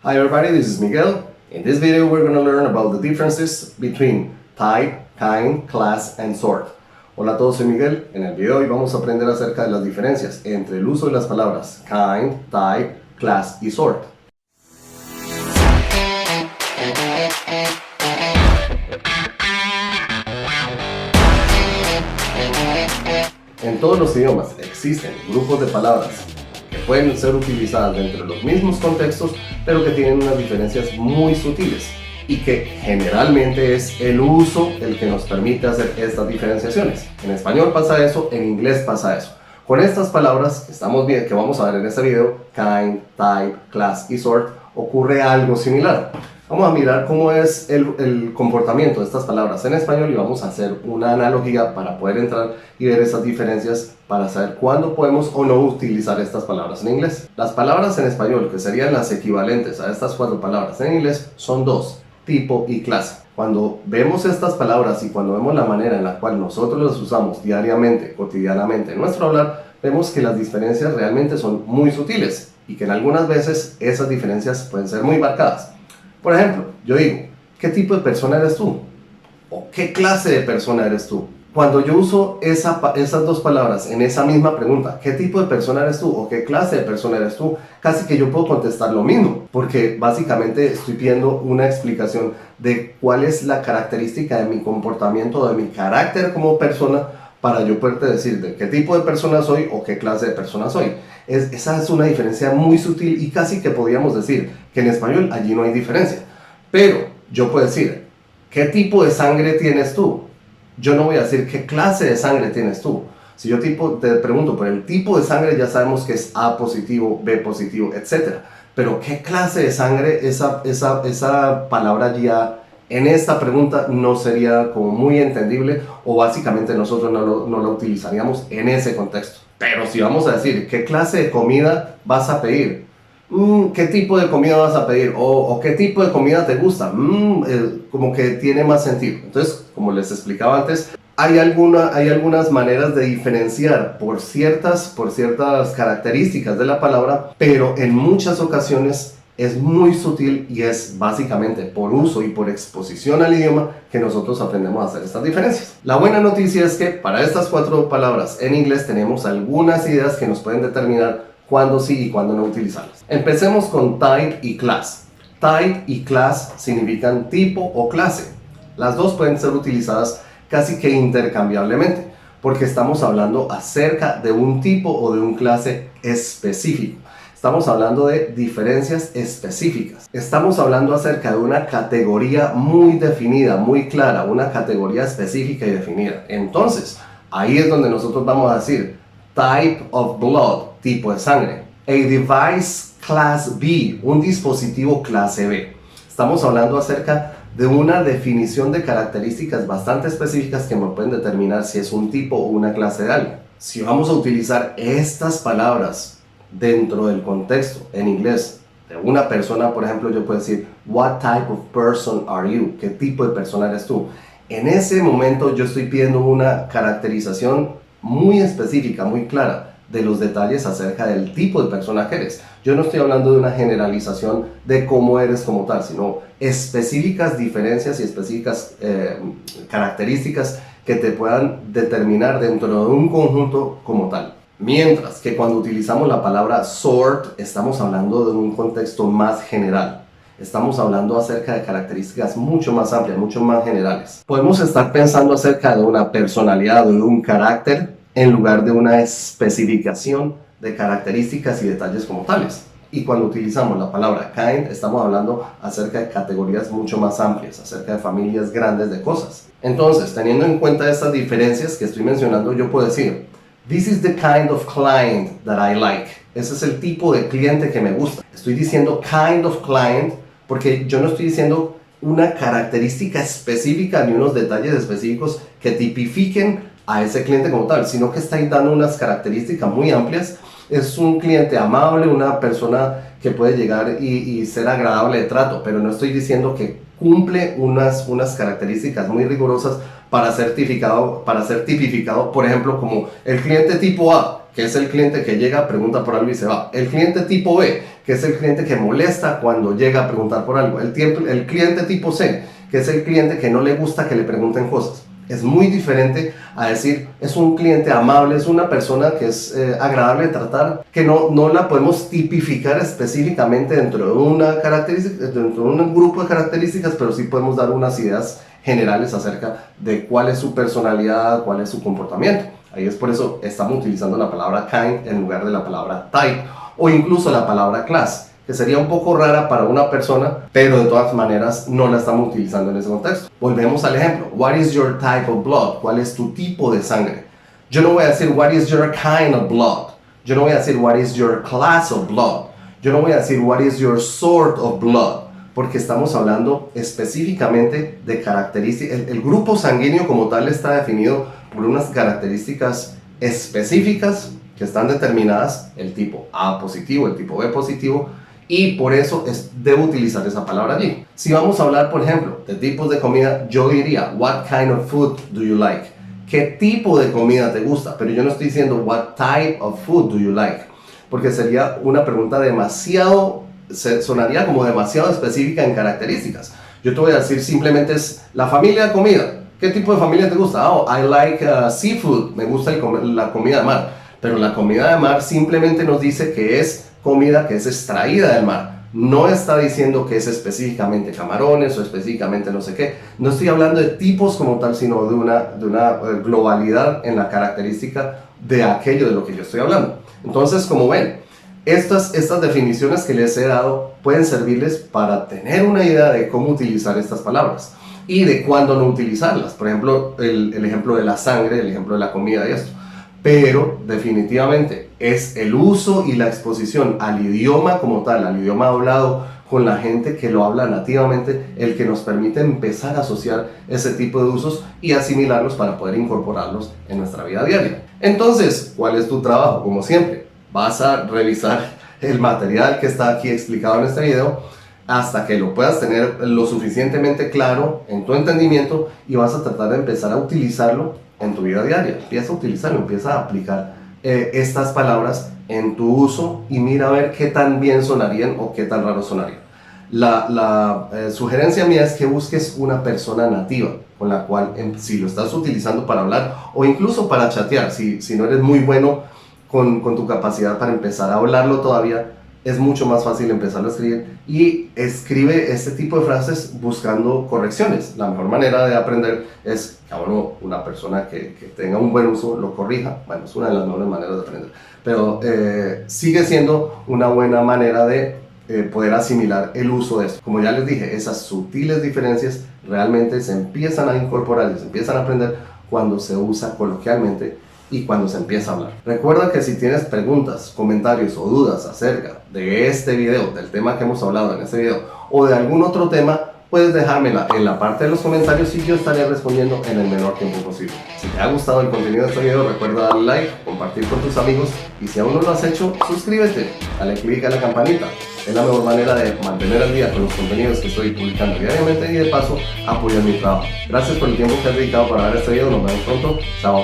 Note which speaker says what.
Speaker 1: Hi everybody, this is Miguel. In this video we're going to learn about the differences between type, kind, class, and sort. Hola a todos, soy Miguel. En el video de hoy vamos a aprender acerca de las diferencias entre el uso de las palabras kind, type, class y sort. En todos los idiomas existen grupos de palabras que pueden ser utilizadas dentro de los mismos contextos, pero que tienen unas diferencias muy sutiles y que generalmente es el uso el que nos permite hacer estas diferenciaciones. En español pasa eso, en inglés pasa eso. Con estas palabras que vamos a ver en este video, kind, type, class y sort, ocurre algo similar. Vamos a mirar cómo es el comportamiento de estas palabras en español y vamos a hacer una analogía para poder entrar y ver esas diferencias para saber cuándo podemos o no utilizar estas palabras en inglés. Las palabras en español, que serían las equivalentes a estas cuatro palabras en inglés, son dos: tipo y clase. Cuando vemos estas palabras y cuando vemos la manera en la cual nosotros las usamos diariamente, cotidianamente en nuestro hablar, vemos que las diferencias realmente son muy sutiles y que en algunas veces esas diferencias pueden ser muy marcadas. Por ejemplo, yo digo, ¿qué tipo de persona eres tú? ¿O qué clase de persona eres tú? Cuando yo uso esas dos palabras en esa misma pregunta, ¿qué tipo de persona eres tú? ¿O qué clase de persona eres tú? Casi que yo puedo contestar lo mismo, porque básicamente estoy pidiendo una explicación de cuál es la característica de mi comportamiento, de mi carácter como persona, para yo poderte decir de qué tipo de persona soy o qué clase de persona soy. Esa es una diferencia muy sutil y casi que podríamos decir que en español allí no hay diferencia. Pero yo puedo decir, ¿qué tipo de sangre tienes tú? Yo no voy a decir qué clase de sangre tienes tú. Si yo te pregunto por el tipo de sangre, ya sabemos que es A positivo, B positivo, etc. Pero ¿qué clase de sangre? Esa palabra ya en esta pregunta no sería como muy entendible, o básicamente nosotros no lo utilizaríamos en ese contexto. Pero si vamos a decir, ¿qué clase de comida vas a pedir? ¿Qué tipo de comida vas a pedir? ¿O qué tipo de comida te gusta? Como que tiene más sentido. Entonces, como les explicaba antes, hay algunas maneras de diferenciar por ciertas características de la palabra, pero en muchas ocasiones es muy sutil y es básicamente por uso y por exposición al idioma que nosotros aprendemos a hacer estas diferencias. La buena noticia es que para estas cuatro palabras en inglés tenemos algunas ideas que nos pueden determinar cuándo sí y cuándo no utilizarlas. Empecemos con type y class. Type y class significan tipo o clase. Las dos pueden ser utilizadas casi que intercambiablemente, porque estamos hablando acerca de un tipo o de un clase específico. Estamos hablando de diferencias específicas. Estamos hablando acerca de una categoría muy definida, muy clara, una categoría específica y definida. Entonces, ahí es donde nosotros vamos a decir type of blood, tipo de sangre. A device class B, un dispositivo clase B. Estamos hablando acerca de una definición de características bastante específicas que me pueden determinar si es un tipo o una clase de algo. Si vamos a utilizar estas palabras dentro del contexto en inglés de una persona, por ejemplo, yo puedo decir what type of person are you? ¿Qué tipo de persona eres tú? En ese momento yo estoy pidiendo una caracterización muy específica, muy clara de los detalles acerca del tipo de persona que eres. Yo no estoy hablando de una generalización de cómo eres como tal, sino específicas diferencias y específicas características que te puedan determinar dentro de un conjunto como tal. Mientras que cuando utilizamos la palabra sort, estamos hablando de un contexto más general. Estamos hablando acerca de características mucho más amplias, mucho más generales. Podemos estar pensando acerca de una personalidad o de un carácter en lugar de una especificación de características y detalles como tales. Y cuando utilizamos la palabra kind, estamos hablando acerca de categorías mucho más amplias, acerca de familias grandes de cosas. Entonces, teniendo en cuenta estas diferencias que estoy mencionando, yo puedo decir this is the kind of client that I like. Ese es el tipo de cliente que me gusta. Estoy diciendo kind of client porque yo no estoy diciendo una característica específica ni unos detalles específicos que tipifiquen a ese cliente como tal, sino que está dando unas características muy amplias. Es un cliente amable, una persona que puede llegar y ser agradable de trato, pero no estoy diciendo que cumple unas características muy rigurosas para ser tipificado, por ejemplo, como el cliente tipo A, que es el cliente que llega, pregunta por algo y se va. El cliente tipo B, que es el cliente que molesta cuando llega a preguntar por algo. El cliente tipo C, que es el cliente que no le gusta que le pregunten cosas. Es muy diferente a decir, es un cliente amable, es una persona que es agradable de tratar, que no la podemos tipificar específicamente dentro de una característica, dentro de un grupo de características, pero sí podemos dar unas ideas generales acerca de cuál es su personalidad, cuál es su comportamiento. Ahí es por eso estamos utilizando la palabra kind en lugar de la palabra type, o incluso la palabra class, que sería un poco rara para una persona, pero de todas maneras no la estamos utilizando en ese contexto. Volvemos al ejemplo. What is your type of blood? ¿Cuál es tu tipo de sangre? Yo no voy a decir what is your kind of blood. Yo no voy a decir what is your class of blood. Yo no voy a decir what is your sort of blood, porque estamos hablando específicamente de características. El grupo sanguíneo como tal está definido por unas características específicas que están determinadas, el tipo A positivo, el tipo B positivo, y por eso debo utilizar esa palabra allí. Si vamos a hablar, por ejemplo, de tipos de comida, yo diría, what kind of food do you like? ¿Qué tipo de comida te gusta? Pero yo no estoy diciendo, what type of food do you like? Porque sería una pregunta sonaría como demasiado específica en características. Yo te voy a decir simplemente es la familia de comida. ¿Qué tipo de familia te gusta? Oh, I like seafood. Me gusta la comida de mar. Pero la comida de mar simplemente nos dice que es comida que es extraída del mar. No está diciendo que es específicamente camarones o específicamente no sé qué. No estoy hablando de tipos como tal, sino de una globalidad en la característica de aquello de lo que yo estoy hablando. Entonces, como ven, estas definiciones que les he dado pueden servirles para tener una idea de cómo utilizar estas palabras y de cuándo no utilizarlas. Por ejemplo, el ejemplo de la sangre, el ejemplo de la comida y esto. Pero definitivamente es el uso y la exposición al idioma como tal, al idioma hablado con la gente que lo habla nativamente, el que nos permite empezar a asociar ese tipo de usos y asimilarlos para poder incorporarlos en nuestra vida diaria. Entonces, ¿cuál es tu trabajo? Como siempre, vas a revisar el material que está aquí explicado en este video hasta que lo puedas tener lo suficientemente claro en tu entendimiento y vas a tratar de empezar a utilizarlo en tu vida diaria. Empieza a utilizarlo, empieza a aplicar estas palabras en tu uso y mira a ver qué tan bien sonarían o qué tan raro sonarían. La sugerencia mía es que busques una persona nativa con la cual, si lo estás utilizando para hablar o incluso para chatear, si no eres muy bueno con tu capacidad para empezar a hablarlo todavía, es mucho más fácil empezar a escribir y escribe este tipo de frases buscando correcciones. La mejor manera de aprender es que una persona que tenga un buen uso lo corrija. Bueno, es una de las mejores maneras de aprender, pero sigue siendo una buena manera de poder asimilar el uso de esto. Como ya les dije, esas sutiles diferencias realmente se empiezan a incorporar y se empiezan a aprender cuando se usa coloquialmente y cuando se empieza a hablar. Recuerda que si tienes preguntas, comentarios o dudas acerca de este video, del tema que hemos hablado en este video o de algún otro tema, puedes dejármela en la parte de los comentarios y yo estaré respondiendo en el menor tiempo posible. Si te ha gustado el contenido de este video, recuerda darle like, compartir con tus amigos y si aún no lo has hecho, suscríbete, dale click a la campanita. Es la mejor manera de mantener al día con los contenidos que estoy publicando diariamente y de paso apoyar mi trabajo. Gracias por el tiempo que has dedicado para ver este video, nos vemos pronto, chao.